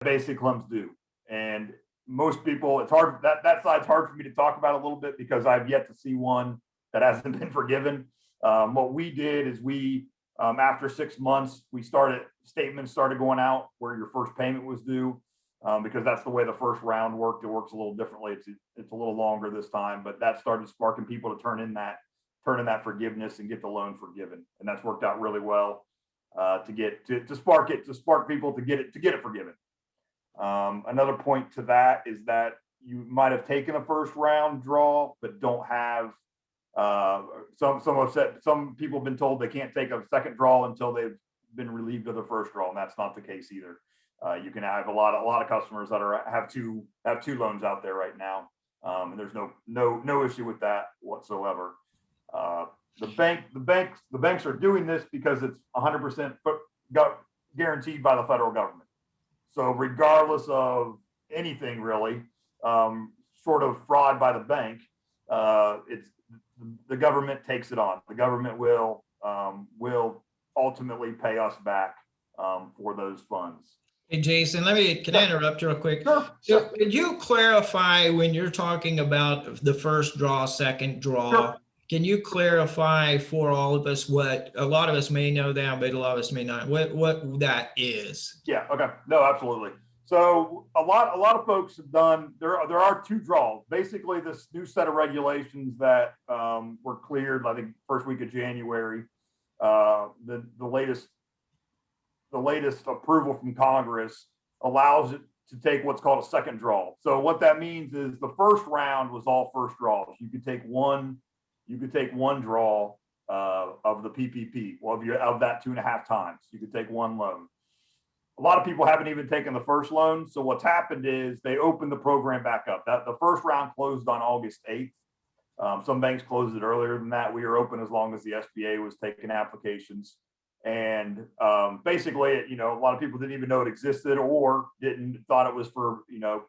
basic loans do. And most people, it's hard, that side's hard for me to talk about a little bit because I've yet to see one that hasn't been forgiven. What we did is after 6 months, statements started going out where your first payment was due, because that's the way the first round worked. It works a little differently. It's a little longer this time, but that started sparking people to turn in that forgiveness and get the loan forgiven. And that's worked out really well, to spark people to get it forgiven. Another point to that is that you might have taken a first round draw, but don't have, some people have been told they can't take a second draw until they've been relieved of the first draw, and that's not the case either. You can have a lot of customers that have two loans out there right now, and there's no issue with that whatsoever. The banks are doing this because it's 100% guaranteed by the federal government. So regardless of anything really, sort of fraud by the bank, it's the government takes it on. The government will ultimately pay us back for those funds. Hey, Jason, can I interrupt you real quick? Sure. So could you clarify when you're talking about the first draw, second draw? Sure. Can you clarify for all of us what a lot of us may know that, but a lot of us may not, what that is? Yeah. Okay. No, absolutely. So a lot of folks have done, there are two draws. Basically, this new set of regulations that were cleared, I think, first week of January, the latest approval from Congress allows it to take what's called a second draw. So what that means is the first round was all first draws. You could take one draw of the PPP, of that 2.5 times. You could take one loan. A lot of people haven't even taken the first loan. So what's happened is they opened the program back up. The first round closed on August 8th. Some banks closed it earlier than that. We were open as long as the SBA was taking applications. And basically, a lot of people didn't even know it existed or thought it was for,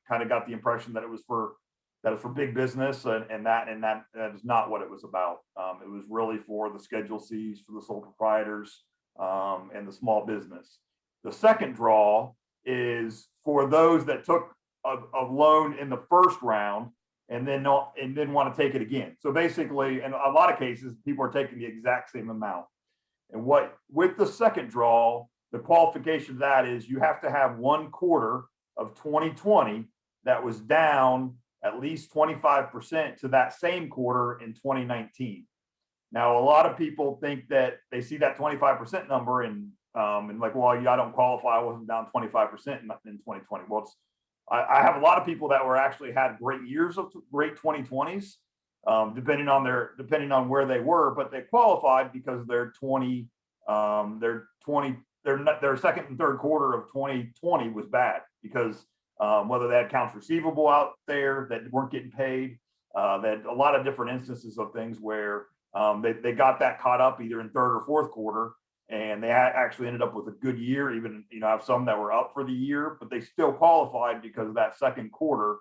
kind of got the impression that it was for big business, and that is not what it was about. It was really for the Schedule Cs, for the sole proprietors, and the small business. The second draw is for those that took a loan in the first round and then didn't want to take it again. So basically, in a lot of cases, people are taking the exact same amount. And with the second draw, the qualification of that is you have to have 1 quarter of 2020 that was down at least 25% to that same quarter in 2019. Now, a lot of people think that they see that 25% number and like, well, I don't qualify. I wasn't down 25% in 2020. Well, I have a lot of people that actually had great years of great 2020s, depending on where they were, but they qualified because their second and third quarter of 2020 was bad because whether they had accounts receivable out there that weren't getting paid, that a lot of different instances of things where they got that caught up either in third or fourth quarter, and they actually ended up with a good year. Even, I have some that were up for the year, but they still qualified because of that second quarter,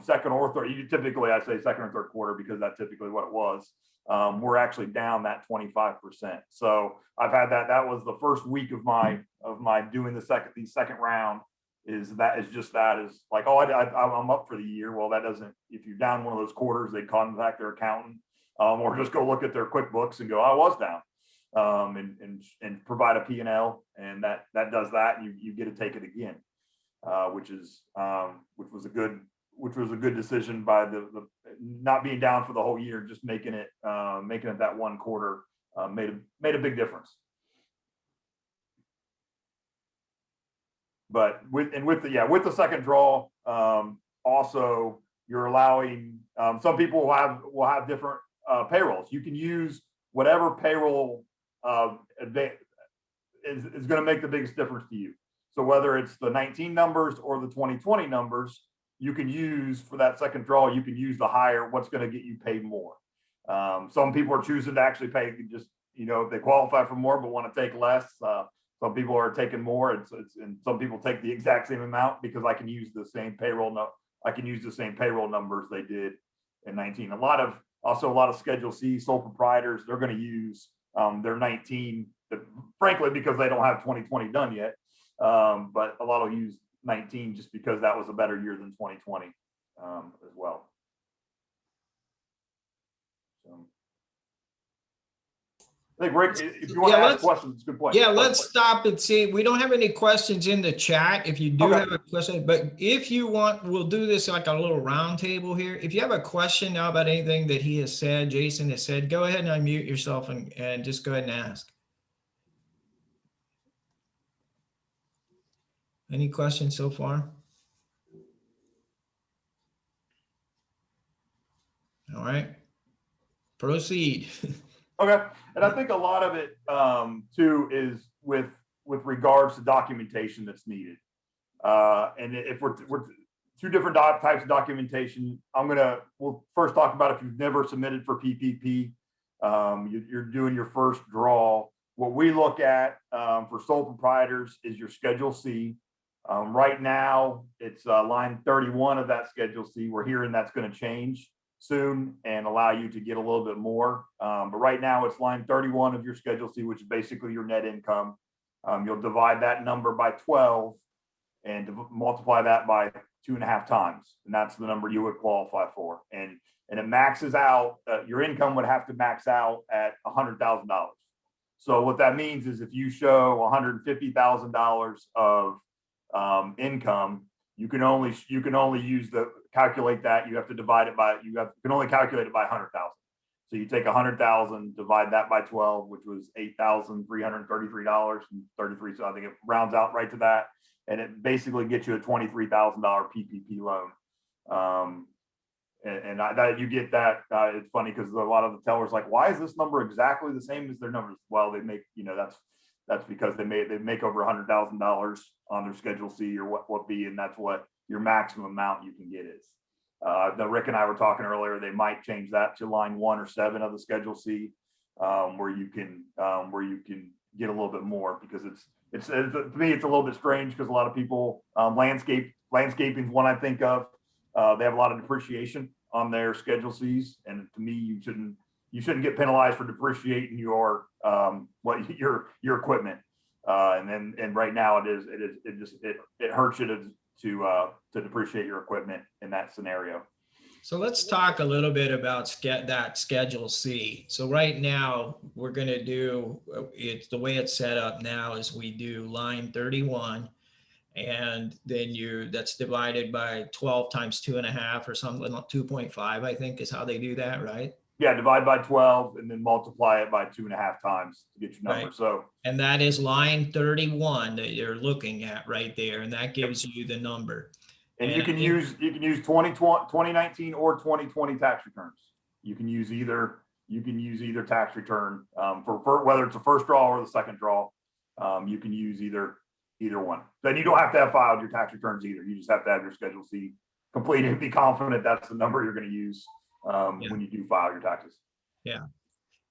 second or third. Typically, I say second or third quarter because that's typically what it was. We're actually down that 25%. So I've had that. That was the first week of my doing the second round. Is like, oh, I'm up for the year. Well, that doesn't. If you're down one of those quarters, they contact their accountant, or just go look at their QuickBooks and go, I was down. And provide a P&L, and that does that, and you get to take it again, which was a good decision by the not being down for the whole year, just making it that 1 quarter made a big difference. But with the second draw, also you're allowing some people will have different payrolls. You can use whatever payroll is going to make the biggest difference to you. So whether it's the 19 numbers or the 2020 numbers, you can use for that second draw. You can use the higher, what's going to get you paid more. Some people are choosing to actually pay just, if they qualify for more but want to take less. Some people are taking more, and some people take the exact same amount because I can use the same payroll. I can use the same payroll numbers they did in 19. A lot of Schedule C sole proprietors, they're going to use their 19, frankly, because they don't have 2020 done yet. But a lot will use 2019, just because that was a better year than 2020 as well. So, I think Rick, if you want to ask questions, it's a good point. Yeah, let's stop and see. We don't have any questions in the chat. If you do have a question, but if you want, we'll do this like a little round table here. If you have a question now about anything that he has said, Jason has said, go ahead and unmute yourself and just go ahead and ask. Any questions so far? All right, proceed. Okay, and I think a lot of it too is with regards to documentation that's needed. And if we're two different types of documentation, we'll first talk about if you've never submitted for PPP, you're doing your first draw. What we look at for sole proprietors is your Schedule C. Right now, it's line 31 of that Schedule C. We're hearing that's going to change soon and allow you to get a little bit more. But right now, it's line 31 of your Schedule C, which is basically your net income. You'll divide that number by 12 and multiply that by 2.5 times. And that's the number you would qualify for. And it maxes out, your income would have to max out at $100,000. So what that means is if you show $150,000 of income, you can only use calculate that. You have to divide it by, you can only calculate it by 100,000. So you take 100,000, divide that by 12, which was $8,333.33. So I think it rounds out right to that. And it basically gets you a $23,000 PPP loan. That you get that. It's funny because a lot of the tellers like, why is this number exactly the same as their numbers? Well, they make, that's because they make over $100,000 on their Schedule C or what B, and that's what your maximum amount you can get is. Rick and I were talking earlier, they might change that to line 1 or 7 of the Schedule C, where you can get a little bit more, because it's to me it's a little bit strange because a lot of people landscaping is one I think of. They have a lot of depreciation on their Schedule Cs, and to me you shouldn't get penalized for depreciating your equipment. And right now it hurts you to depreciate your equipment in that scenario. So let's talk a little bit about that Schedule C. So right now we're going to do it's the way it's set up now is we do line 31, and then that's divided by 12 times 2.5 or something like 2.5, I think is how they do that, right? Yeah, divide by 12 and then multiply it by 2.5 times to get your number. Right. So, and that is line 31 that you're looking at right there, and that gives you the number. And you can use 2019 or 2020 tax returns. You can use either tax return for whether it's a first draw or the second draw. You can use either one. Then you don't have to have filed your tax returns either. You just have to have your Schedule C completed and be confident that's the number you're going to use when you do file your taxes. Yeah.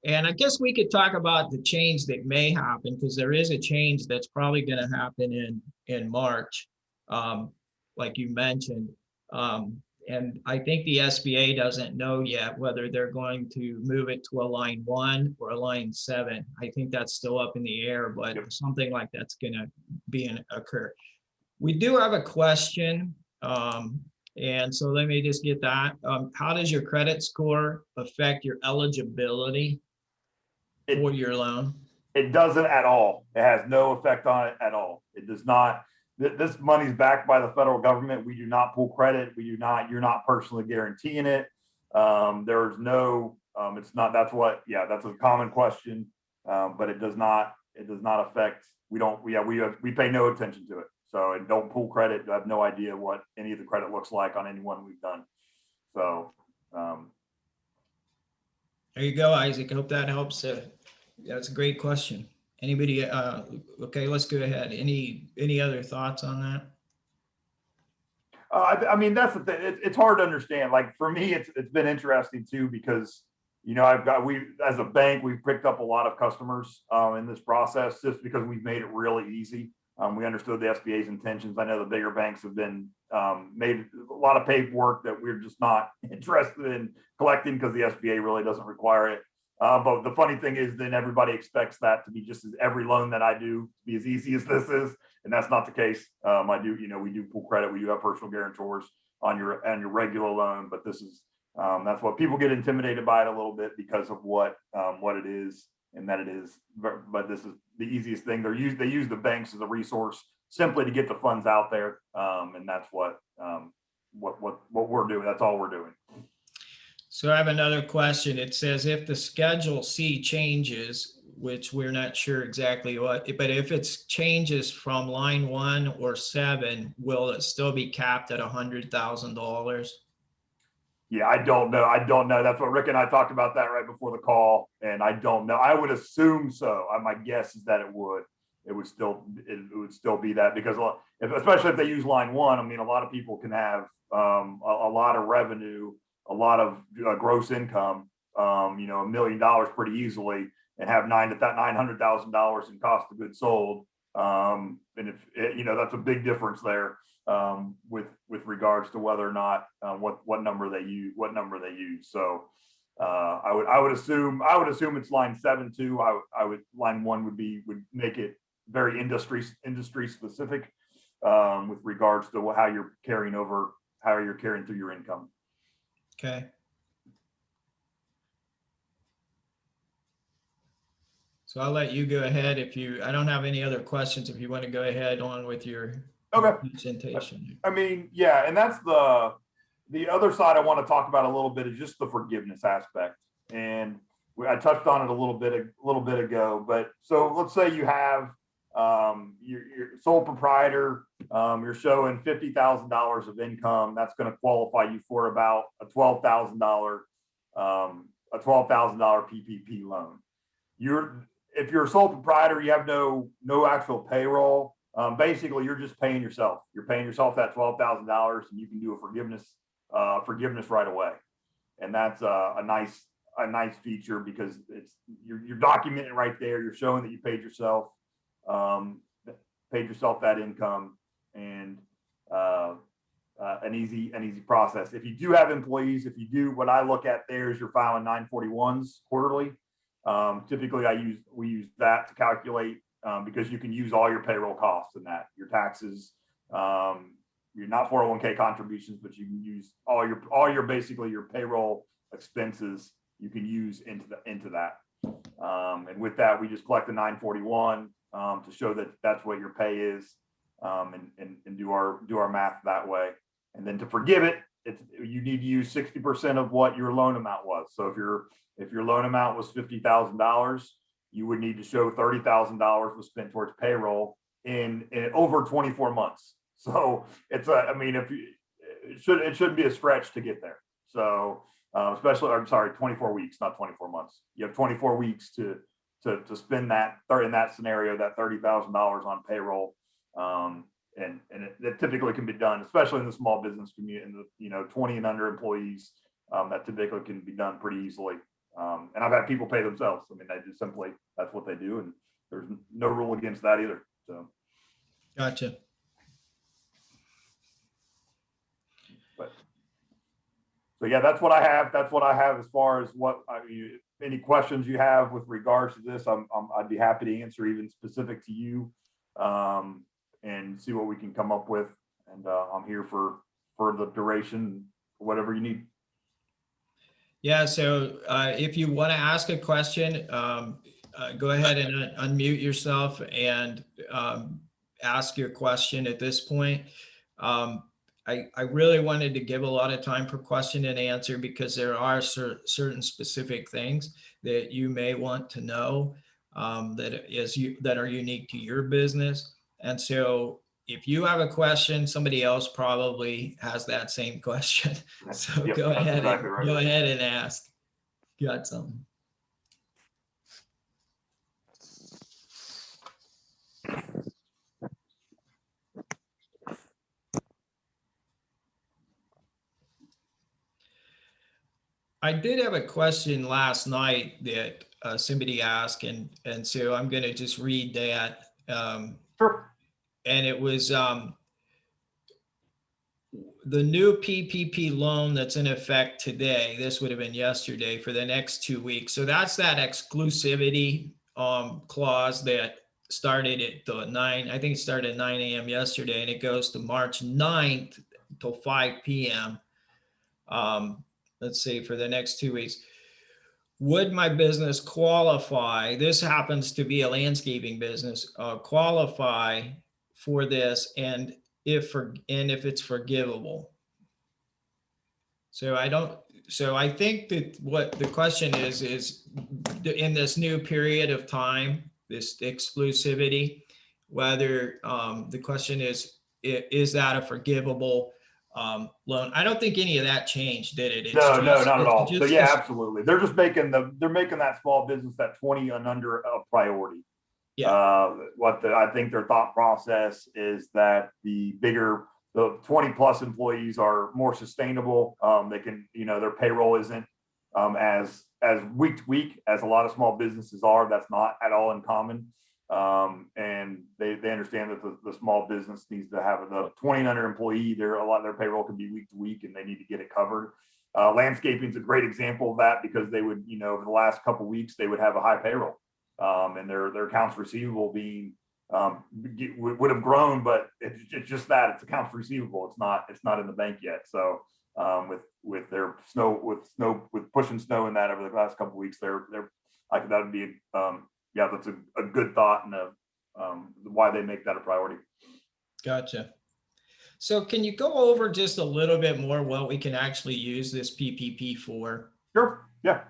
And I guess we could talk about the change that may happen, because there is a change that's probably going to happen in March, like you mentioned. And I think the SBA doesn't know yet whether they're going to move it to a line 1 or a line 7. I think that's still up in the air, but yep, something like that's going to occur. We do have a question. And so let me just get that. How does your credit score affect your eligibility for your loan? It doesn't at all. It has no effect on it at all. It does not. This money's backed by the federal government. We do not pull credit. You're not personally guaranteeing it. There's no, it's not, that's a common question. But it does not affect, we pay no attention to it. So, and don't pull credit. I have no idea what any of the credit looks like on anyone we've done. So, there you go, Isaac. I hope that helps. That's a great question. Anybody? Okay, let's go ahead. Any other thoughts on that? I mean, that's the thing. It's hard to understand. Like for me, it's been interesting too, because as a bank, we've picked up a lot of customers in this process just because we've made it really easy. We understood the SBA's intentions. I know the bigger banks have been made a lot of paperwork that we're just not interested in collecting because the SBA really doesn't require it. But the funny thing is then everybody expects that to be just as every loan that I do to be as easy as this is. and that's not the case. I do, we do pull credit. We do have personal guarantors on your regular loan, but this is, that's what people get intimidated by it a little bit because of what it is, and that it is, but this is the easiest thing. They use the banks as a resource simply to get the funds out there. And that's what we're doing. That's all we're doing. So I have another question. It says if the Schedule C changes, which we're not sure exactly what, but if it changes from line 1 or 7, will it still be capped at $100,000? Yeah, I don't know. That's what Rick and I talked about that right before the call, and I don't know. I would assume so. My guess is that it would. It would still be that, because especially if they use line 1. I mean, a lot of people can have a lot of revenue, a lot of gross income, $1 million pretty easily, and have $900,000 in cost of goods sold. And if that's a big difference there with regards to whether or not what number they use. So I would assume it's line 7 too. Line 1 would make it very industry specific with regards to how you're carrying through your income. Okay. So I'll let you go ahead I don't have any other questions if you want to go ahead on with your presentation. I mean, yeah, and that's the other side I want to talk about a little bit is just the forgiveness aspect. And I touched on it a little bit ago, but so let's say you have your sole proprietor, you're showing $50,000 of income. That's going to qualify you for about a $12,000 PPP loan. If you're a sole proprietor, you have no actual payroll. Basically, you're just paying yourself. You're paying yourself that $12,000, and you can do a forgiveness right away. And that's a nice feature, because you're documenting right there. You're showing that you paid yourself that income, and an easy process. If you do have employees, what I look at there is you're filing 941s quarterly. Typically we use that to calculate, because you can use all your payroll costs in that, your taxes, you're not 401k contributions, but you can use all your basically your payroll expenses you can use into that. And with that, we just collect the 941 to show that that's what your pay is, and do our math that way. And then to forgive it, you need to use 60% of what your loan amount was. So if your loan amount was $50,000, you would need to show $30,000 was spent towards payroll in over 24 months. So it shouldn't be a stretch to get there. So especially, I'm sorry, 24 weeks, not 24 months. You have 24 weeks to spend that in that scenario, that $30,000 on payroll. And it typically can be done, especially in the small business community, in the 20 and under employees. That typically can be done pretty easily. And I've had people pay themselves. I mean, they just simply, that's what they do, and there's no rule against that either. So, gotcha. So yeah, that's what I have. That's what I have as far as any questions you have with regards to this. I'd be happy to answer, even specific to you, and see what we can come up with. And I'm here for the duration, whatever you need. Yeah. So if you want to ask a question, go ahead and unmute yourself and ask your question at this point. I really wanted to give a lot of time for question and answer, because there are certain specific things that you may want to know that are unique to your business. And so if you have a question, somebody else probably has that same question. So Yep, go ahead, exactly right. Go ahead and ask. Got something? I did have a question last night that somebody asked, and so I'm going to just read that. Sure. And it was the new PPP loan that's in effect today. This would have been yesterday, for the next 2 weeks. So that's that exclusivity clause that started at the 9, I think it started at 9 a.m. yesterday, and it goes to March 9th till 5 p.m. Let's see, for the next 2 weeks. Would my business qualify? This happens to be a landscaping business, qualify for this, and if it's forgivable. So I think that what the question is in this new period of time, this exclusivity, whether the question is that a forgivable loan? I don't think any of that changed, did it? No, not at It's all. So just yeah, this, absolutely. They're just making they're making that small business, that 20 and under, a priority. yeah, I think their thought process is that the 20 plus employees are more sustainable. They can, their payroll isn't as week to week as a lot of small businesses are. That's not at all uncommon. And they understand that the small business needs to have the 20 and under employee. A lot of their payroll can be week to week, and they need to get it covered. Landscaping is a great example of that, because they would, over the last couple of weeks, they would have a high payroll, and their accounts receivable being would have grown, but it's just that it's accounts receivable. It's not in the bank yet. So with their with pushing snow in that over the last couple of weeks, they're like, that would be that's a good thought, and why they make that a priority. gotcha. So can you go over just a little bit more what we can actually use this PPP for? Sure. Yeah.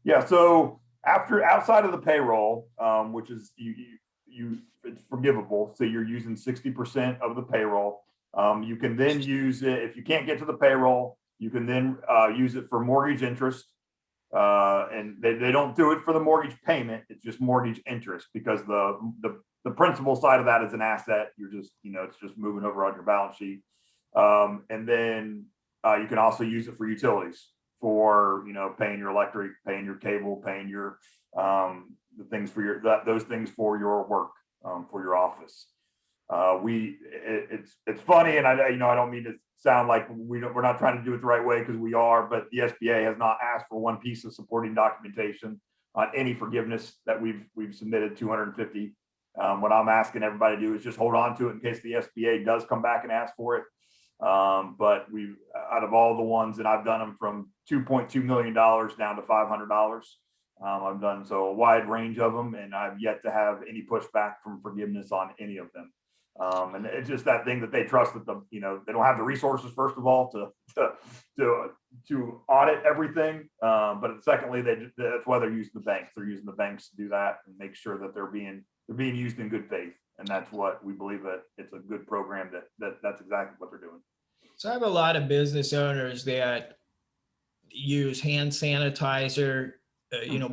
Yeah. So outside of the payroll, which is it's forgivable. So you're using 60% of the payroll. You can then use it if you can't get to the payroll. You can then use it for mortgage interest. And they don't do it for the mortgage payment. It's just mortgage interest, because the principal side of that is an asset. You're just, it's just moving over on your balance sheet. And then you can also use it for utilities, for, paying your electric, paying your cable, paying your the things for those things for your work, for your office. It's funny, and I don't mean to sound like we're not trying to do it the right way, because we are, but the SBA has not asked for one piece of supporting documentation on any forgiveness that we've submitted 250. What I'm asking everybody to do is just hold on to it in case the SBA does come back and ask for it. But out of all the ones, and I've done them from $2.2 million down to $500. I've done a wide range of them, and I've yet to have any pushback from forgiveness on any of them. And it's just that thing that they trust that they don't have the resources, first of all, to audit everything. But secondly, that's why they're using the banks. They're using the banks to do that and make sure that they're being used in good faith. And that's what we believe, that it's a good program, that's exactly what they're doing. So I have a lot of business owners that use hand sanitizer,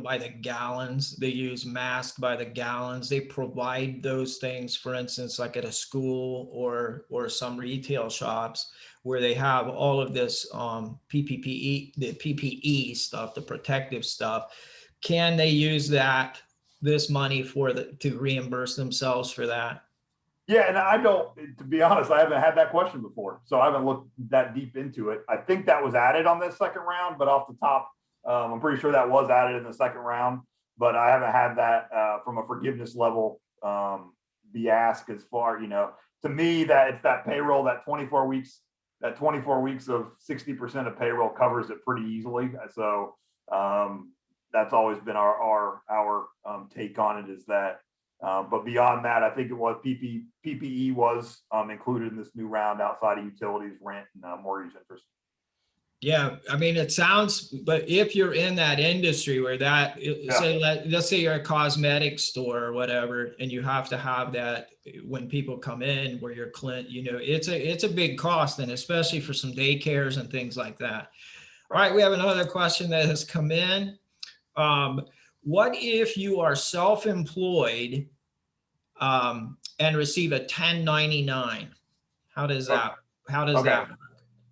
by the gallons. They use masks by the gallons. They provide those things, for instance, like at a school or some retail shops, where they have all of this PPE, the PPE stuff, the protective stuff. Can they use this money to reimburse themselves for that? Yeah, and I don't, to be honest, I haven't had that question before, so I haven't looked that deep into it. I think that was added on this second round, but off the top, I'm pretty sure that was added in the second round, but I haven't had that from a forgiveness level be asked, as far, to me, that it's that payroll, that 24 weeks of 60% of payroll covers it pretty easily. So that's always been our take on it, is that. But beyond that, I think it was PPE was included in this new round, outside of utilities, rent, and mortgage interest. Yeah, I mean, it sounds, but if you're in that industry where let's say you're a cosmetic store or whatever, and you have to have that when people come in, where you're it's a big cost, and especially for some daycares and things like that. All right, we have another question that has come in. What if you are self-employed and receive a 1099? How does that work?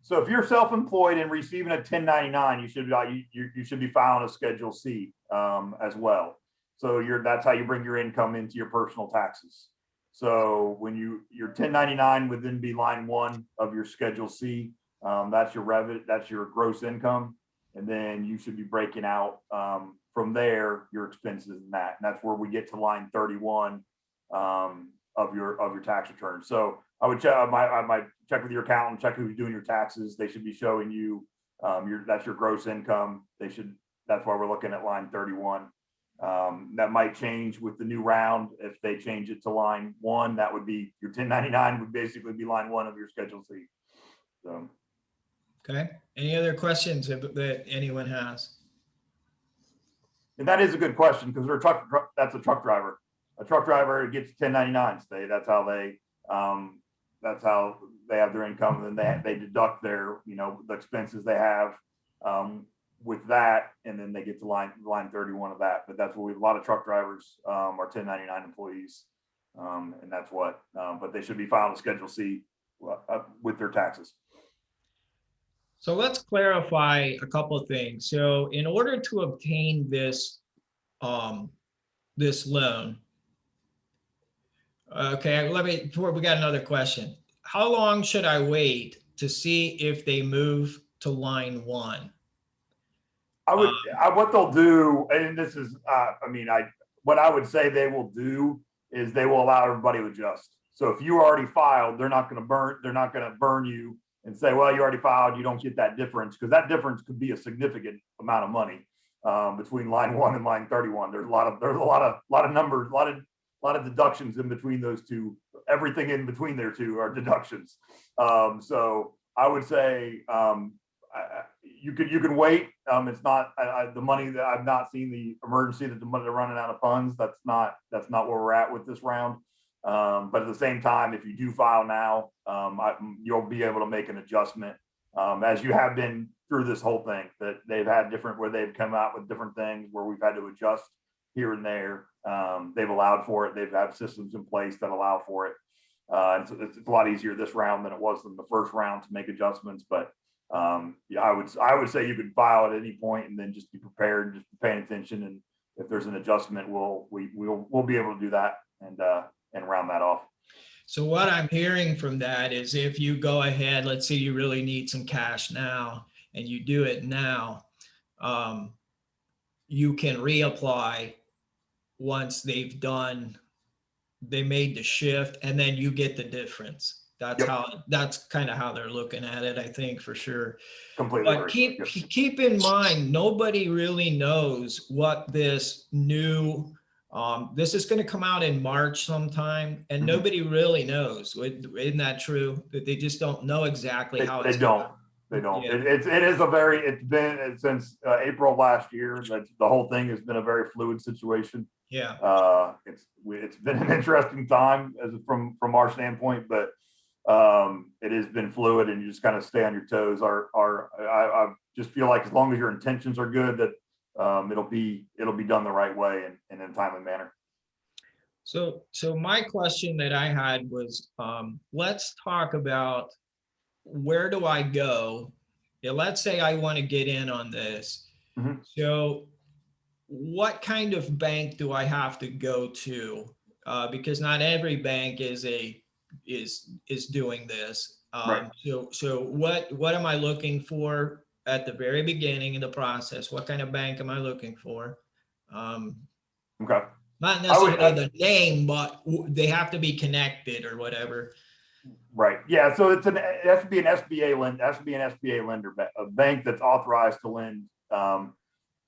So if you're self-employed and receiving a 1099, you should be filing a Schedule C as well. So that's how you bring your income into your personal taxes. So when your 1099 would then be line 1 of your Schedule C. That's your revenue, that's your gross income, and then you should be breaking out from there your expenses and that's where we get to line 31. of your tax return. So I would check, I might check with your accountant, check who's doing your taxes. They should be showing you, that's your gross income. That's why we're looking at line 31. That might change with the new round. If they change it to line 1, that would be your 1099 would basically be line 1 of your Schedule C. So. Okay. Any other questions that anyone has? And that is a good question because that's a truck driver. A truck driver gets 1099s. That's how they have their income. And then they deduct their, the expenses they have with that, and then they get to line 31 of that. But that's what a lot of truck drivers are 1099 employees, and that's what. But they should be filing a Schedule C with their taxes. So let's clarify a couple of things. So in order to obtain this this loan, okay, we got another question. How long should I wait to see if they move to line 1? What they'll do, and this is, what I would say they will do is they will allow everybody to adjust. So if you already filed, they're not going to burn you and say, well, you already filed, you don't get that difference, because that difference could be a significant amount of money between line 1 and line 31. There's a lot of numbers, a lot of deductions in between those two. Everything in between there two are deductions. So I would say you can wait. It's not the money that I've not seen the emergency that the money they're running out of funds. That's not where we're at with this round. But at the same time, if you do file now, you'll be able to make an adjustment as you have been through this whole thing. That they've had where they've come out with different things where we've had to adjust here and there. They've allowed for it. They've had systems in place that allow for it. So it's a lot easier this round than it was in the first round to make adjustments. But yeah, I would say you could file at any point and then just be prepared, just paying attention. And if there's an adjustment, we'll be able to do that and round that off. So what I'm hearing from that is if you go ahead, let's say you really need some cash now and you do it now, you can reapply once they made the shift, and then you get the difference. That's kind of how they're looking at it, I think, for sure. Completely. But keep in mind, nobody really knows what this new this is going to come out in March sometime, and nobody really knows. Isn't that true? That they just don't know exactly how it's going. They don't. Yeah. It's been since April last year. The whole thing has been a very fluid situation. Yeah. It's been an interesting time from our standpoint, but it has been fluid, and you just kind of stay on your toes. I just feel like as long as your intentions are good, that it'll be done the right way and in a timely manner. So my question that I had was, let's talk about where do I go? Yeah, let's say I want to get in on this. Mm-hmm. So what kind of bank do I have to go to? Because not every bank is doing this. Right. So what am I looking for at the very beginning of the process? What kind of bank am I looking for? Okay. Not necessarily the name, but they have to be connected or whatever. Right. Yeah. So it has to be an SBA lender. Has to be an SBA lender, a bank that's authorized to lend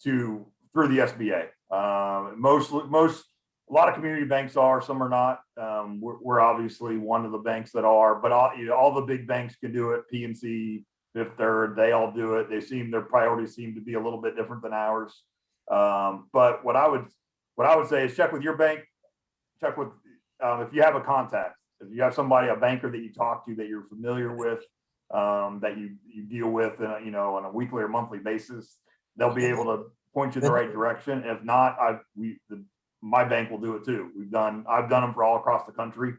through the SBA. A lot of community banks are. Some are not. We're obviously one of the banks that are. But all the big banks can do it. PNC, Fifth Third, they all do it. Their priorities seem to be a little bit different than ours. But what I would say is check with your bank. Check with if you have a contact. If you have a banker that you talk to that you're familiar with, that you deal with, on a weekly or monthly basis, they'll be able to point you in the right direction. If not, my bank will do it too. I've done them for all across the country.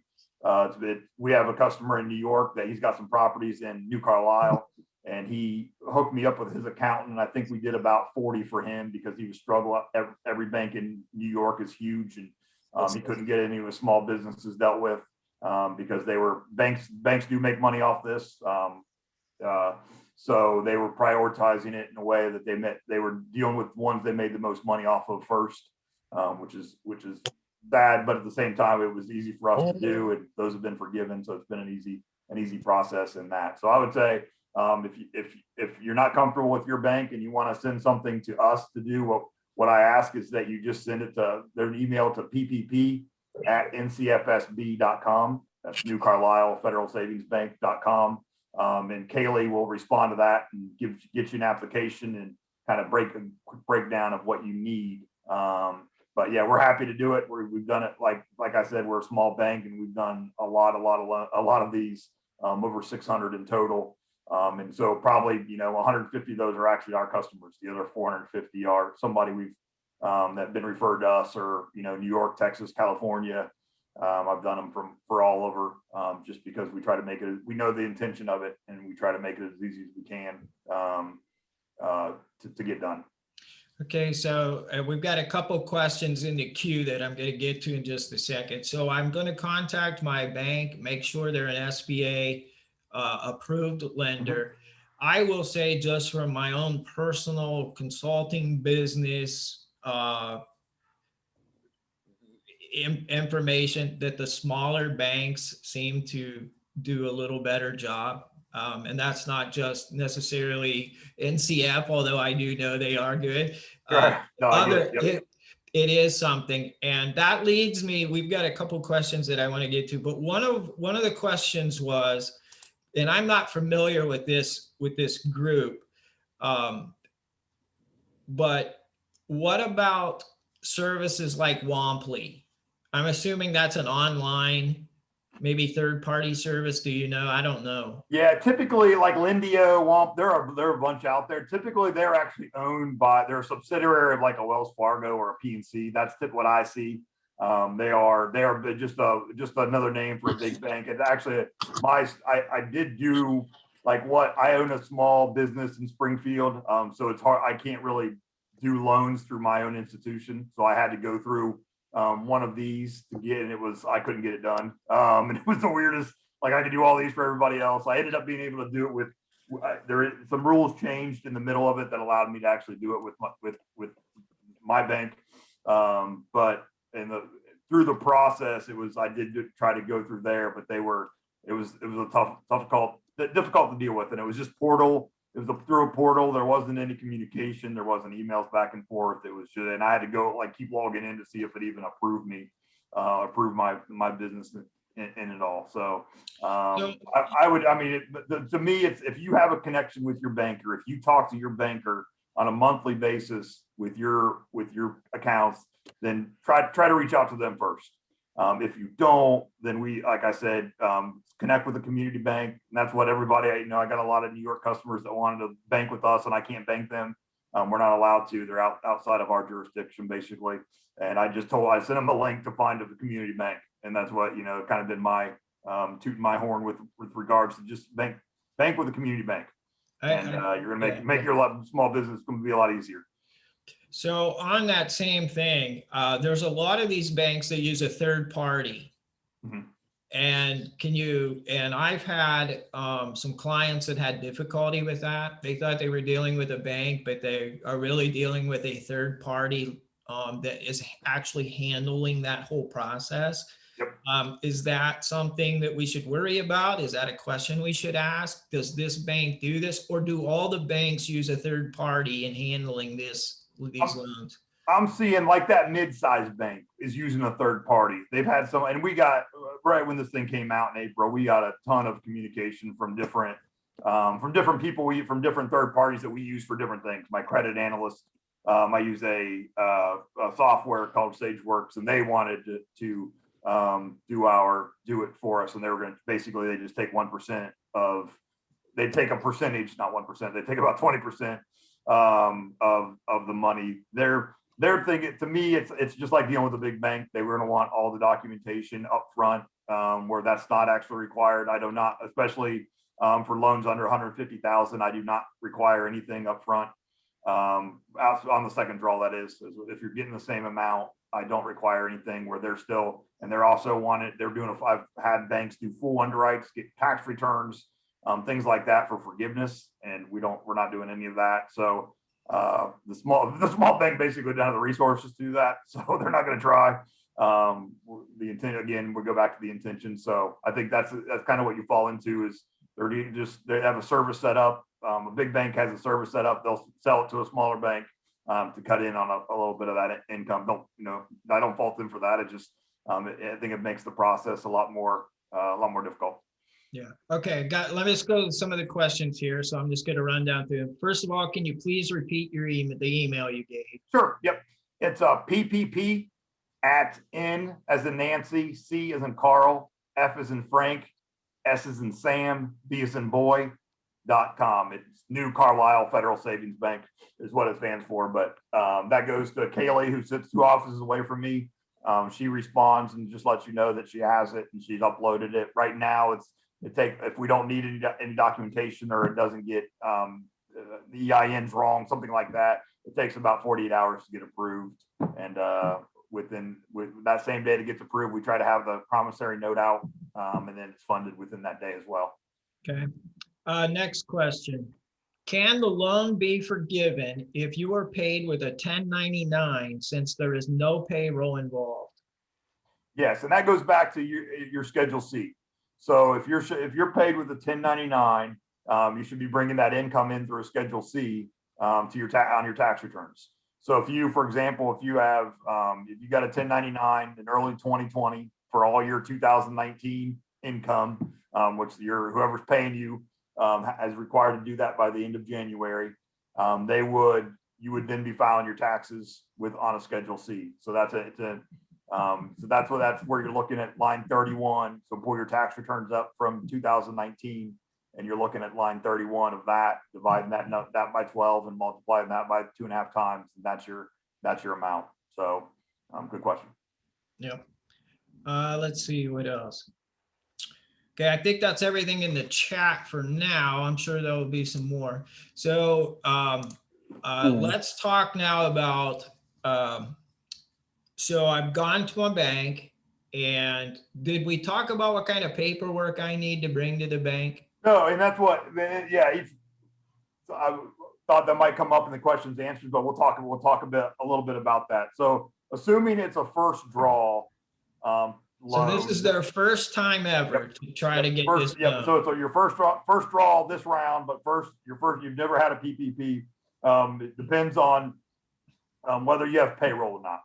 We have a customer in New York that he's got some properties in New Carlisle, and he hooked me up with his accountant. I think we did about 40 for him because he was struggling. Every bank in New York is huge, and he couldn't get any of his small businesses dealt with. Because banks do make money off this. So they were prioritizing it in a way that they were dealing with ones they made the most money off of first, which is bad, but at the same time, it was easy for us to do, and those have been forgiven. So it's been an easy process in that. So I would say, if you're not comfortable with your bank and you want to send something to us to do, what I ask is that you just send it to their email to ppp@ncfsb.com. That's New Carlisle Federal Savings Bank.com. And Kaylee will respond to that and get you an application and kind of breakdown of what you need. But yeah, we're happy to do it. We've done it, like I said, we're a small bank, and we've done a lot of these, over 600 in total. And so probably, 150 of those are actually our customers. The other 450 are somebody we've that been referred to us, or New York, Texas, California. I've done them for all over, just because we try to make it. We know the intention of it, and we try to make it as easy as we can to get done. Okay, so we've got a couple questions in the queue that I'm going to get to in just a second. So I'm going to contact my bank, make sure they're an SBA approved lender. I will say, just from my own personal consulting business information, that the smaller banks seem to do a little better job. And that's not just necessarily NCF, although I do know they are good. No, it is something. And that leads me, we've got a couple questions that I want to get to, but one of the questions was, and I'm not familiar with this group, but what about services like Womply? I'm assuming that's an online, maybe third-party service. Do you know? I don't know. Yeah, typically like Lindio, Womp, there are a bunch out there. Typically, they're actually owned by, they're a subsidiary of like a Wells Fargo or a PNC. That's what I see. They are just another name for a big bank. And actually, I did do I own a small business in Springfield, so it's hard. I can't really do loans through my own institution, so I had to go through one of these to get, and I couldn't get it done. And it was the weirdest. Like, I could do all these for everybody else. I ended up being able to do it with. Some rules changed in the middle of it that allowed me to actually do it with my bank. But through the process, I did try to go through there, but it was a difficult to deal with, and it was just portal. It was through a portal. There wasn't any communication. There wasn't emails back and forth. It was just, and I had to go keep logging in to see if it even approved my business in it all. So to me, it's, if you have a connection with your banker, if you talk to your banker on a monthly basis with your accounts, then try to reach out to them first. If you don't, then like I said, connect with a community bank. And that's what everybody, I got a lot of New York customers that wanted to bank with us, and I can't bank them. We're not allowed to. They're outside of our jurisdiction, basically. And I sent them a link to find a community bank. And that's what, kind of been my tooting my horn with regards to just bank with a community bank. And you're going to make your small business going to be a lot easier. So on that same thing, there's a lot of these banks that use a third party. Mm-hmm. And I've had some clients that had difficulty with that. They thought they were dealing with a bank, but they are really dealing with a third party that is actually handling that whole process. Yep. Is that something that we should worry about? Is that a question we should ask? Does this bank do this, or do all the banks use a third party in handling these loans? I'm seeing that mid-sized bank is using a third party. They've had some, and we got, right when this thing came out in April, we got a ton of communication from different people, from different third parties that we use for different things. My credit analyst, I use a software called SageWorks, and they wanted to do it for us. And they were going to, basically, they just take 1% they take a percentage, not 1%, they take about 20% of the money. They're thinking, to me, it's just like dealing with a big bank. They were going to want all the documentation up front, where that's not actually required. I do not, especially for loans under 150,000, I do not require anything up front. On the second draw, that is, if you're getting the same amount, I don't require anything. Where they're still, and they're also I've had banks do full underwrites, get tax returns, things like that for forgiveness, and we're not doing any of that. So the small bank basically doesn't have the resources to do that, so they're not going to try. The intent, again, we go back to the intention. So I think that's kind of what you fall into is they have a service set up. A big bank has a service set up. They'll sell it to a smaller bank to cut in on a little bit of that income. I don't fault them for that. It just, I think it makes the process a lot more difficult. Yeah. Okay. Let me just go to some of the questions here. So I'm just going to run down through them. First of all, can you please repeat the email you gave? Sure. Yep. It's a PPP at N as in Nancy, C as in Carl, F as in Frank, S as in Sam, B as in boy.com. It's New Carlisle Federal Savings Bank is what it stands for. But that goes to Kaylee, who sits 2 offices away from me. She responds and just lets you know that she has it and she's uploaded it. Right now, if we don't need any documentation or it doesn't get the EIN's wrong, something like that, it takes about 48 hours to get approved. And with that same day it gets approved, we try to have the promissory note out, and then it's funded within that day as well. Okay. Next question. Can the loan be forgiven if you are paid with a 1099 since there is no payroll involved? Yes, and that goes back to your Schedule C. So if you're paid with a 1099, you should be bringing that income in through a Schedule C on your tax returns. So if you, for example, if you got a 1099 in early 2020 for all your 2019 income, which whoever's paying you is required to do that by the end of January, you would then be filing your taxes on a Schedule C. So that's where you're looking at line 31. So pull your tax returns up from 2019, and you're looking at line 31 of that, dividing that by 12 and multiplying that by 2.5 times. And that's your amount. So good question. Yep. Let's see what else. Okay, I think that's everything in the chat for now. I'm sure there will be some more. So let's talk now about, so I've gone to my bank, and did we talk about what kind of paperwork I need to bring to the bank? No, and that's what, yeah, I thought that might come up in the questions and answers, but we'll talk a little bit about that. So assuming it's a first draw loan. So this is their first time ever to try to get this done. So it's your first draw this round, but you've never had a PPP. It depends on whether you have payroll or not.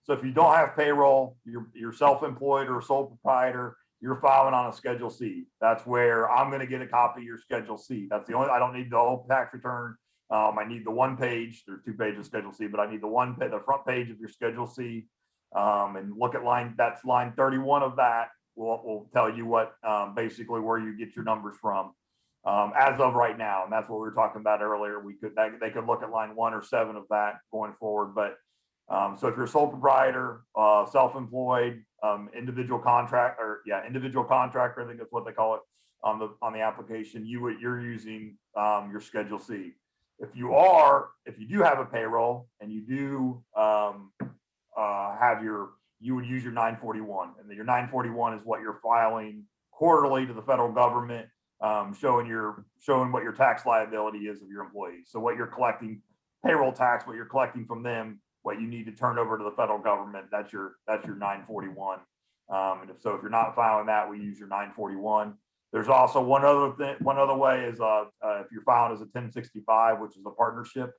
So if you don't have payroll, you're self-employed or a sole proprietor, you're filing on a Schedule C. That's where I'm going to get a copy of your Schedule C. That's the only, I don't need the whole tax return. I need the one page. There's 2 pages of Schedule C, but I need the front page of your Schedule C. And look at line 31 of that. Will tell you what basically where you get your numbers from as of right now. And that's what we were talking about earlier. They could look at line 1 or 7 of that going forward. But so if you're a sole proprietor, self-employed, individual contractor, I think that's what they call it on the application, you're using your Schedule C. If you do have a payroll and you do you would use your 941, and your 941 is what you're filing quarterly to the federal government, showing what your tax liability is of your employees. So what you're collecting, payroll tax, what you're collecting from them, what you need to turn over to the federal government, that's your 941. And if you're not filing that, we use your 941. There's also one other way is if you're filing as a 1065, which is a partnership,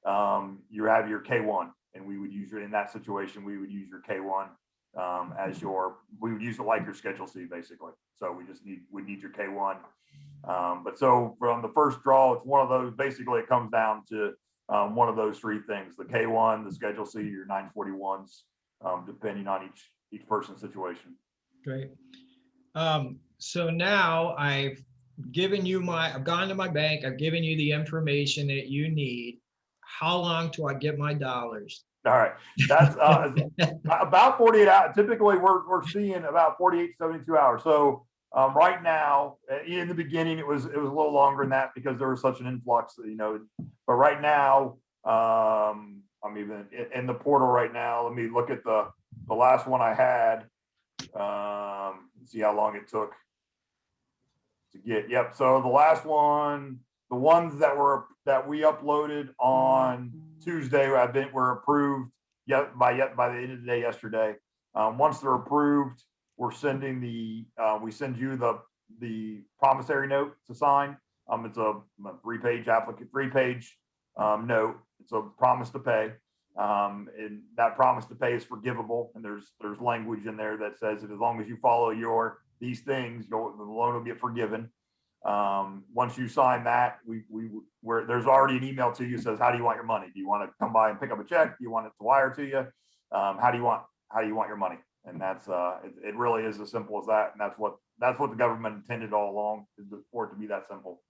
you have your K1, and we would use in that situation, we would use your K1 we would use it like your Schedule C basically. So we need your K1. But so from the first draw, it's one of those, basically it comes down to one of those 3 things: the K1, the Schedule C, your 941s, depending on each person's situation. Great. So now I've gone to my bank, I've given you the information that you need. How long till I get my dollars? All right, that's about 48 hours. Typically, we're seeing about 48 to 72 hours. So right now, in the beginning, it was a little longer than that because there was such an influx, But right now, I'm even in the portal right now. Let me look at the last one I had. See how long it took to get. Yep. So the last one, the ones that we uploaded on Tuesday, were approved by the end of the day yesterday. Once they're approved, we send you the promissory note to sign. It's a 3-page note. It's a promise to pay. And that promise to pay is forgivable. And there's language in there that says that as long as you follow these things, the loan will get forgiven. Once you sign that, there's already an email to you that says, how do you want your money? Do you want to come by and pick up a check? Do you want it to wire to you? How do you want your money? And that's it really is as simple as that. And that's what the government intended all along, is for it to be that simple.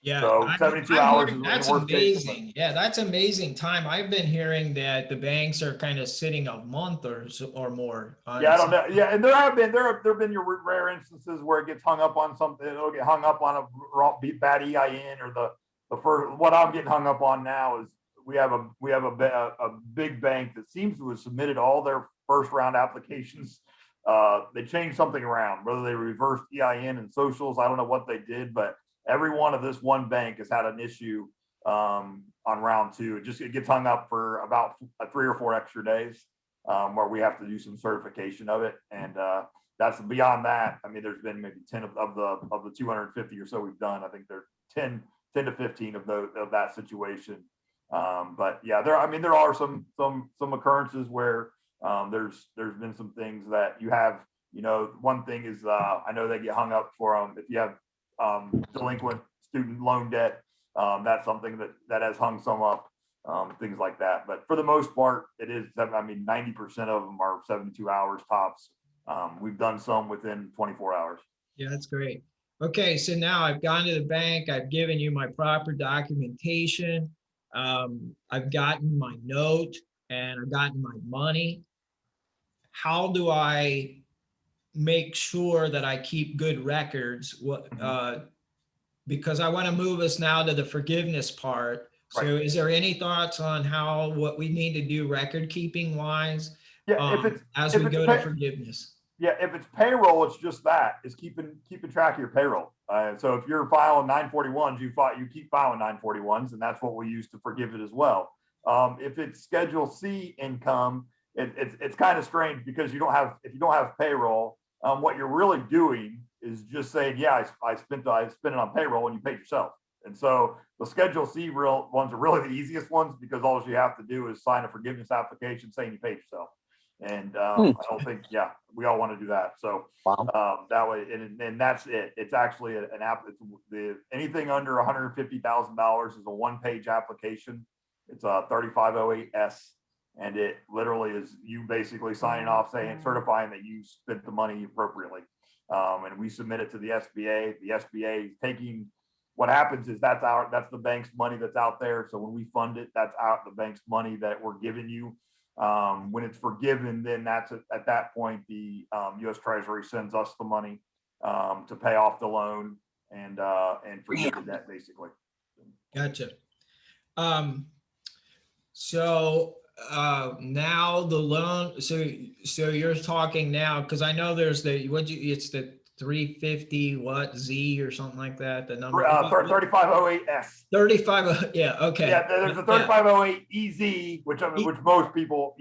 Yeah, So 72 hours is that's the worst case. amazing. Yeah, that's amazing time. I've been hearing that the banks are kind of sitting a month or more. Yeah, I don't know. Yeah, and there have been your rare instances where it gets hung up on something. It'll get hung up on a bad EIN, or the first. What I'm getting hung up on now is we have a big bank that seems to have submitted all their first round applications. They changed something around, whether they reversed EIN and socials. I don't know what they did, but every one of this one bank has had an issue on round two. It gets hung up for about 3 or 4 extra days, where we have to do some certification of it. And that's beyond that. I mean, there's been maybe 10 of the 250 or so we've done. I think there's 10 to 15 of that situation. But yeah, there are some occurrences where there's been some things that you have. One thing is I know they get hung up for if you have delinquent student loan debt. That's something that has hung some up, things like that. But for the most part, it is. 90% of them are 72 hours tops. We've done some within 24 hours. Yeah, that's great. Okay, so now I've gone to the bank. I've given you my proper documentation. I've gotten my note and I've gotten my money. How do I make sure that I keep good records? Because I want to move us now to the forgiveness part. So Right. is there any thoughts on what we need to do record keeping wise? Yeah, as we go to forgiveness? Yeah, if it's payroll, it's just that, is keeping track of your payroll. So if you're filing 941s, you keep filing 941s, and that's what we use to forgive it as well. If it's Schedule C income, it's kind of strange, because if you don't have payroll, what you're really doing is just saying, yeah, I spent it on payroll, and you paid yourself. And so the Schedule C ones are really the easiest ones, because all you have to do is sign a forgiveness application saying you paid yourself. And I don't think, we all want to do that. So that way, and that's it. It's actually an app. Anything under $150,000 is a 1-page application. It's a 3508S, and it literally is you basically signing off, certifying that you spent the money appropriately. And we submit it to the SBA. The SBA is taking. What happens is that's the bank's money that's out there. So when we fund it, that's the bank's money that we're giving you. When it's forgiven, then that's at that point the U.S. Treasury sends us the money to pay off the loan and forgive the debt, basically. Gotcha. So now the loan. So you're talking now, because I know there's it's the 350 Z or something like that. The number 3508S. 35. Yeah. Okay. Yeah, there's a 3508 EZ, which most people,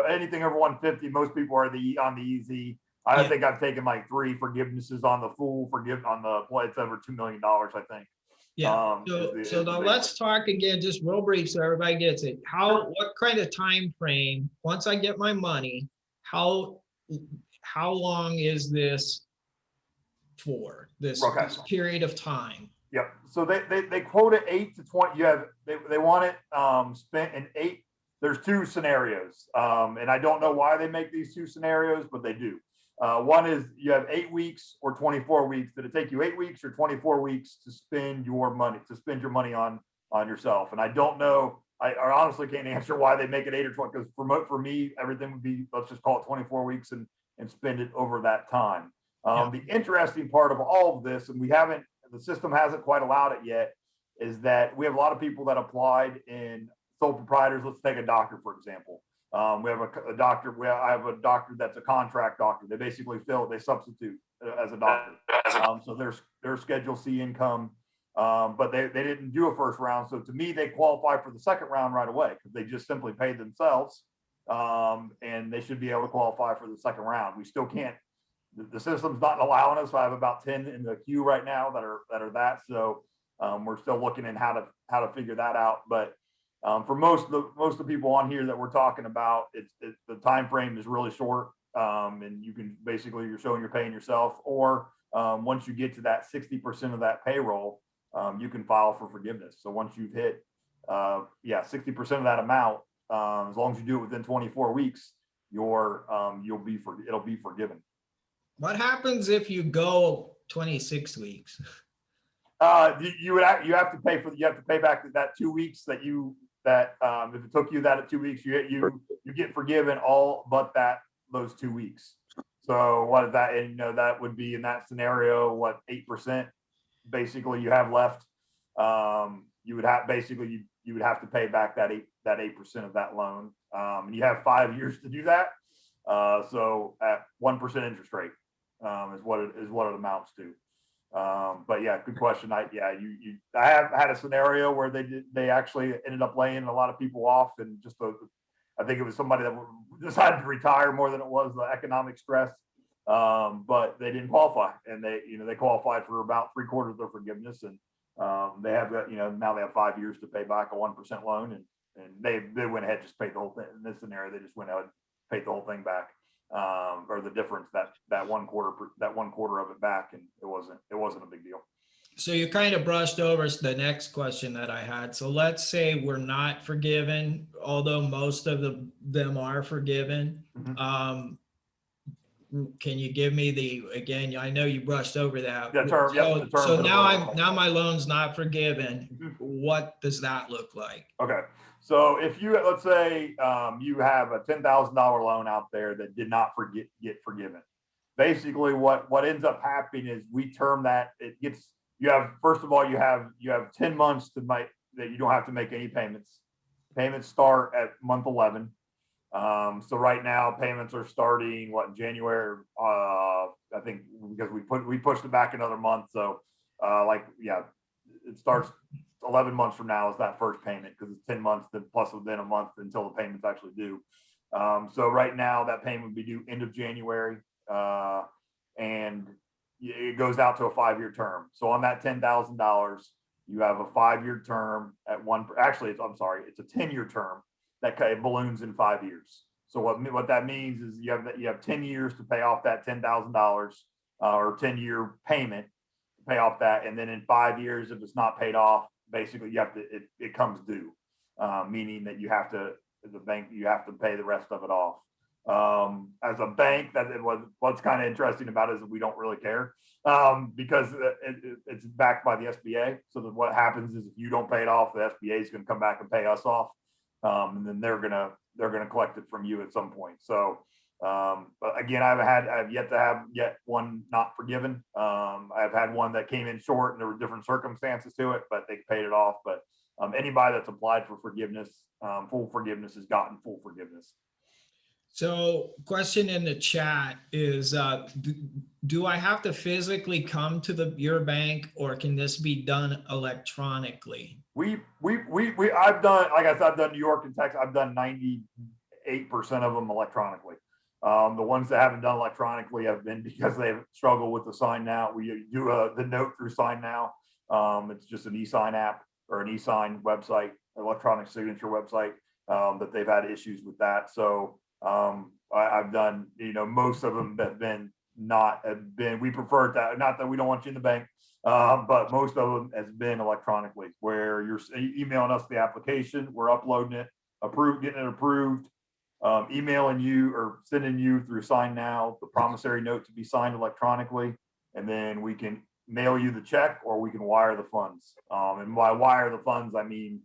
anything over 150, most people are on the EZ. I think I've taken like 3 forgivenesses on the full it's over $2 million, I think. Yeah. So now let's talk again, just real brief, so everybody gets it. What kind of time frame, once I get my money, how long is this for, this period of time? Yep. So they quote it 8 to 20. They want it spent in 8. There's 2 scenarios, and I don't know why they make these 2 scenarios, but they do. One is you have 8 weeks or 24 weeks. Did it take you 8 weeks or 24 weeks to spend your money on yourself? And I don't know. I honestly can't answer why they make it 8 or 20. Because for me, everything would be, let's just call it 24 weeks and spend it over that time. The interesting part of all of this, and the system hasn't quite allowed it yet, is that we have a lot of people that applied in sole proprietors. Let's take a doctor, for example. We have a doctor. I have a doctor that's a contract doctor. They basically they substitute as a doctor. So they're Schedule C income, but they didn't do a first round. So to me, they qualify for the second round right away, because they just simply paid themselves and they should be able to qualify for the second round. We still can't. The system's not allowing us. I have about 10 in the queue right now that are that. So we're still looking at how to figure that out. But for most of the people on here that we're talking about, the time frame is really short, and you can basically you're showing you're paying yourself, or once you get to that 60% of that payroll, you can file for forgiveness. So once you've hit 60% of that amount, as long as you do it within 24 weeks, it'll be forgiven. What happens if you go 26 weeks? You have to pay back that 2 weeks if it took you that 2 weeks, you get forgiven all but those 2 weeks. So what is that? And that would be in that scenario, what 8% basically you have left. You would have to pay back that 8% of that loan. And you have 5 years to do that. So at 1% interest rate is what it amounts to. But yeah, good question. I have had a scenario where they actually ended up laying a lot of people off, and I think it was somebody that decided to retire more than it was the economic stress. But they didn't qualify, and they qualified for about 3/4 of their forgiveness, and they have now they have 5 years to pay back a 1% loan, and they went ahead and just paid the whole thing. In this scenario, they just went ahead and paid the whole thing back. Or the difference that 1/4 of it back, and it wasn't a big deal. So you kind of brushed over the next question that I had. So let's say we're not forgiven, although most of them are forgiven. Mm-hmm. Can you give me again, I know you brushed over that. The term, so, the term so now my loan's not forgiven. Mm-hmm. What does that look like? Okay. So if let's say you have a $10,000 loan out there that did not get forgiven, basically what ends up happening is we term that first of all, you have 10 months that you don't have to make any payments. Payments start at month 11. So right now payments are starting January, I think, because we pushed it back another month. So it starts 11 months from now is that first payment, because it's 10 months plus within a month until the payment's actually due. So right now that payment would be due end of January, and it goes out to a 5-year term. So on that $10,000, you have a 5-year term it's a 10-year term that balloons in 5 years. So what that means is you have 10 years to pay off that $10,000 or 10-year payment to pay off that, and then in 5 years, if it's not paid off, basically it comes due, meaning that you have to pay the rest of it off. As a bank, what's kind of interesting about it is that we don't really care, because it's backed by the SBA. So that what happens is if you don't pay it off, the SBA is going to come back and pay us off, and then they're gonna collect it from you at some point. So, but again, I've yet to have one not forgiven. I've had one that came in short, and there were different circumstances to it, but they paid it off. But anybody that's applied for forgiveness, full forgiveness, has gotten full forgiveness. So question in the chat is, do I have to physically come to your bank, or can this be done electronically? I've done, like I said, I've done New York and Texas. I've done 98% of them electronically. The ones that haven't done electronically have been because they've struggled with the Sign Now. We do the note through Sign Now. It's just an e-sign app or an e-sign website, electronic signature website, that they've had issues with that. So I've done, most of them we prefer that, not that we don't want you in the bank, but most of them has been electronically, where you're emailing us the application, we're uploading it, getting it approved, emailing you or sending you through Sign Now the promissory note to be signed electronically, and then we can mail you the check, or we can wire the funds. And by wire the funds, I mean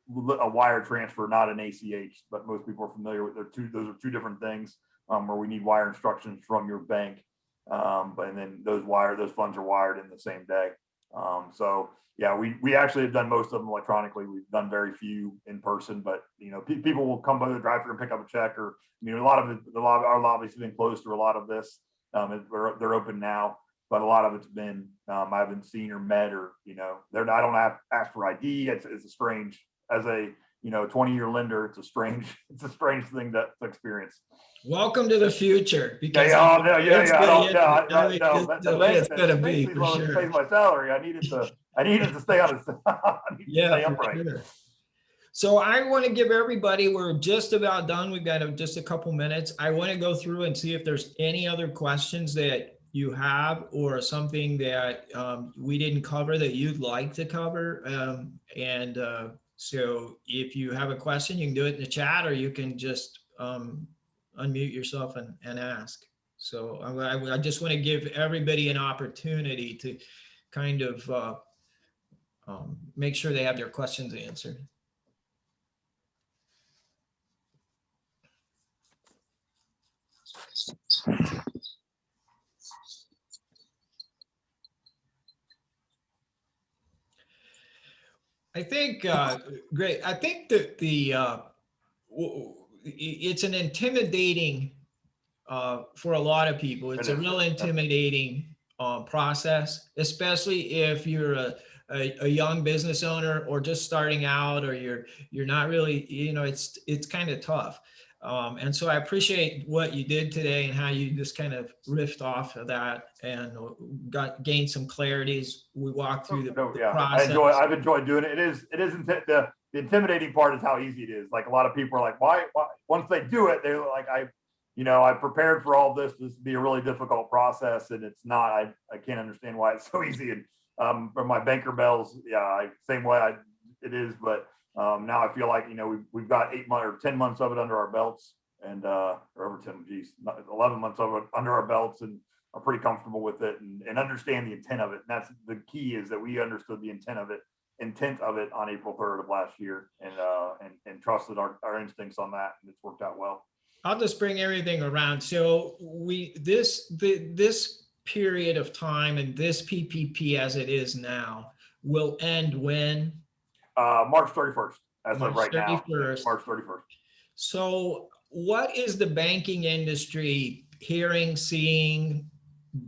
a wire transfer, not an ACH, but most people are familiar with those are two different things, where we need wire instructions from your bank. And then those funds are wired in the same day. So yeah, we actually have done most of them electronically. We've done very few in person, but people will come by the drive-thru and pick up a check, or a lot of our lobbies have been closed through a lot of this. They're open now, but a lot of it's been I haven't seen or met, or I don't have ask for ID. It's a strange, as a 20-year lender, it's a strange thing to experience. Welcome to the future. Yeah, yeah, oh, no, yeah, yeah. I mean, No, it's the the way bank it's gonna that be pays for sure. pays my salary. I needed to stay on it. I need to Yeah, stay for upright. sure. So I want to give everybody, we're just about done. We've got just a couple minutes. I want to go through and see if there's any other questions that you have or something that we didn't cover that you'd like to cover. So if you have a question, you can do it in the chat, or you can just unmute yourself and ask. So I just want to give everybody an opportunity to kind of make sure they have their questions answered. I think great. I think that it's an intimidating for a lot of people. It's a real intimidating process, especially if you're a young business owner or just starting out, or you're not really, it's kind of tough. And so I appreciate what you did today and how you just kind of riffed off of that and gained some clarities. We walked through the process. I've enjoyed doing it. It isn't the intimidating part is how easy it is. Like, a lot of people are like, why? Once they do it, they're like, I prepared for all this to be a really difficult process, and it's not. I can't understand why it's so easy. And for my banker bells, same way it is. But now I feel like we've got 8 months or 10 months of it under our belts, and or over 10, 11 months of it under our belts, and are pretty comfortable with it and understand the intent of it. And that's the key, is that we understood the intent of it on April 3rd of last year, and trusted our instincts on that, and it's worked out well. I'll just bring everything around. So this period of time and this PPP as it is now will end when? March 31st, as of right 31st. now. March 31st. So what is the banking industry hearing, seeing,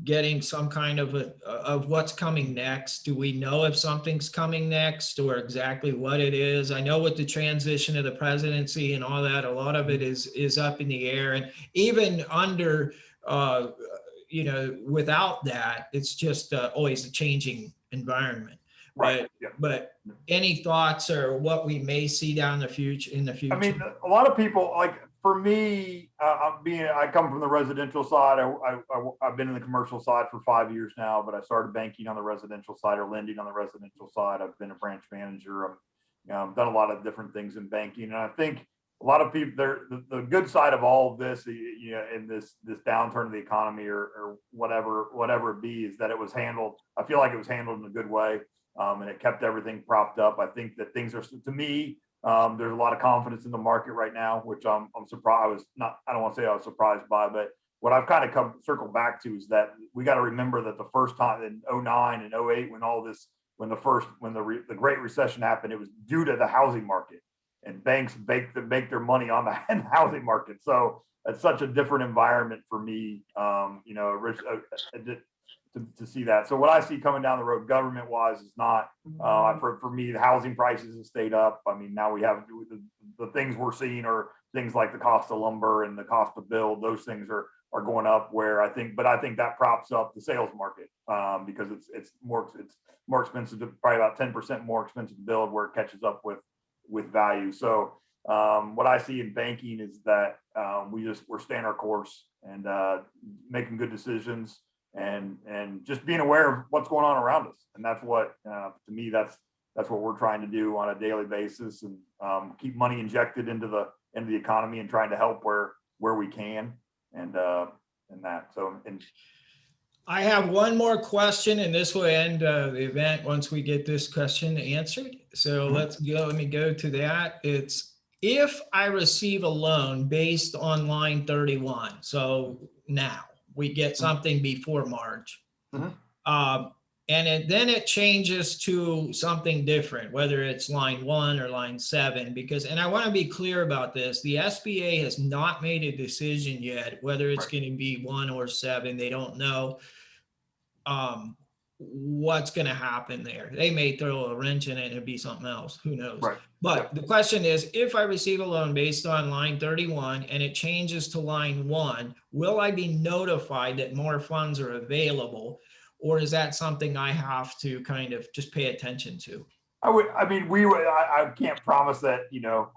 getting some kind of what's coming next? Do we know if something's coming next, or exactly what it is? I know with the transition of the presidency and all that, a lot of it is up in the air, and even under without that, it's just always a changing environment. Right. But any thoughts or what we may see in the future? I mean, a lot of people, like, for me, I come from the residential side. I've been in the commercial side for 5 years now, but I started banking on the residential side, or lending on the residential side. I've been a branch manager. I've done a lot of different things in banking, and I think a lot of people, the good side of all of this, in this downturn of the economy, or whatever it be, is that it was handled. I feel like it was handled in a good way, and it kept everything propped up. I think that things are, to me. There's a lot of confidence in the market right now, which I'm surprised. I don't want to say I was surprised by, but what I've kind of circled back to is that we got to remember that the first time in 2009 and 2008, when the Great Recession happened, it was due to the housing market, and banks make their money on the housing market. So it's such a different environment for me, to see that. So what I see coming down the road, government wise, is not, for me, the housing prices have stayed up. I mean, now we have the things we're seeing are things like the cost of lumber and the cost of build. Those things are going up, where I think that props up the sales market, because it's more expensive, probably about 10% more expensive to build, where it catches up with value. So what I see in banking is that we're staying our course, and making good decisions, and just being aware of what's going on around us. And that's what, to me, that's what we're trying to do on a daily basis, and keep money injected into the economy, and trying to help where we can, and that. So, I have one more question, and this will end the event once we get this question answered. So let me go to that. It's, if I receive a loan based on line 31, so now we get something before March, and then it changes to something different, whether it's line 1 or line 7, and I want to be clear about this. The SBA has not made a decision yet, whether it's going to be 1 or 7. They don't know. what's going to happen there. They may throw a wrench in it and it'd be something else. Who knows? Right. But the question is, if I receive a loan based on line 31 and it changes to line 1, will I be notified that more funds are available? Or is that something I have to kind of just pay attention to? I can't promise that,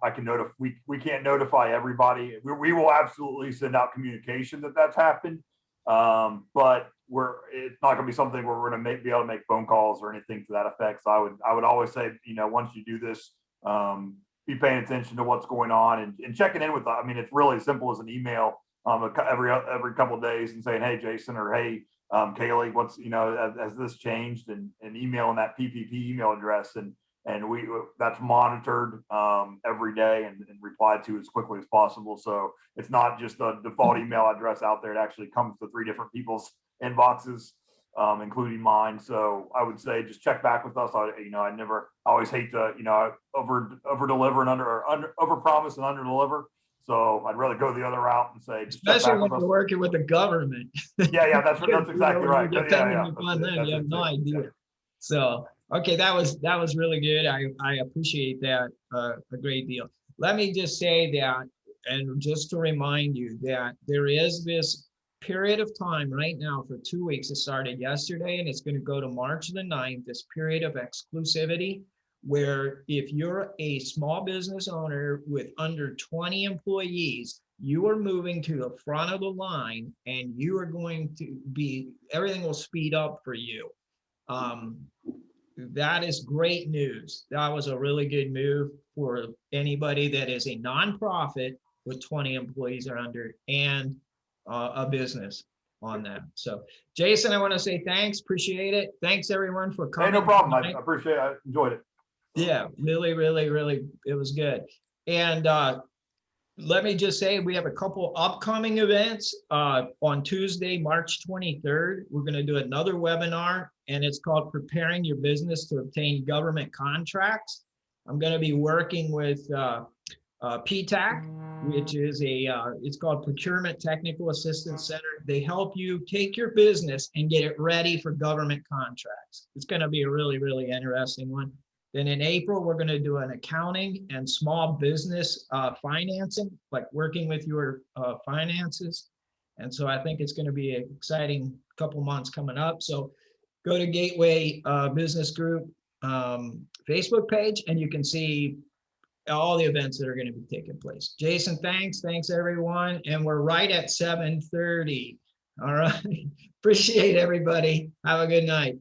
I can notify, we can't notify everybody. We will absolutely send out communication that that's happened. But it's not gonna be something where we're gonna be able to make phone calls or anything to that effect. So I would always say, once you do this, be paying attention to what's going on and checking in with, it's really as simple as an email, every couple of days and saying, hey, Jason, or hey, Kaylee, what's, has this changed, and emailing that PPP email address, and that's monitored every day and replied to as quickly as possible. So it's not just a default email address out there. It actually comes to 3 different people's inboxes, including mine. So I would say just check back with us. I always hate to, over deliver and over promise and under deliver. So I'd rather go the other route and say, just especially when you're working with the government. Yeah, that's exactly right. You have no idea. So, okay, that was really good. I appreciate that a great deal. Let me just say that, and just to remind you that there is this period of time right now for 2 weeks. It started yesterday and it's going to go to March the 9th, this period of exclusivity, where if you're a small business owner with under 20 employees, you are moving to the front of the line and you are going to be, everything will speed up for you. That is great news. That was a really good move for anybody that is a nonprofit with 20 employees or under, and a business on that. So Jason, I want to say thanks, appreciate it. Thanks everyone for coming. Hey, no problem. I appreciate it. I enjoyed it. Yeah, really, it was good. And let me just say, we have a couple upcoming events. On Tuesday, March 23rd, we're going to do another webinar, and it's called Preparing Your Business to Obtain Government Contracts. I'm going to be working with PTAC, which is it's called Procurement Technical Assistance Center. They help you take your business and get it ready for government contracts. It's going to be a really, really interesting one. Then in April, we're going to do an accounting and small business financing, like working with your finances. And so I think it's going to be an exciting couple months coming up. So go to Gateway Business Group Facebook page, and you can see all the events that are going to be taking place. Jason, thanks everyone. And we're right at 7:30. All right. Appreciate everybody. Have a good night.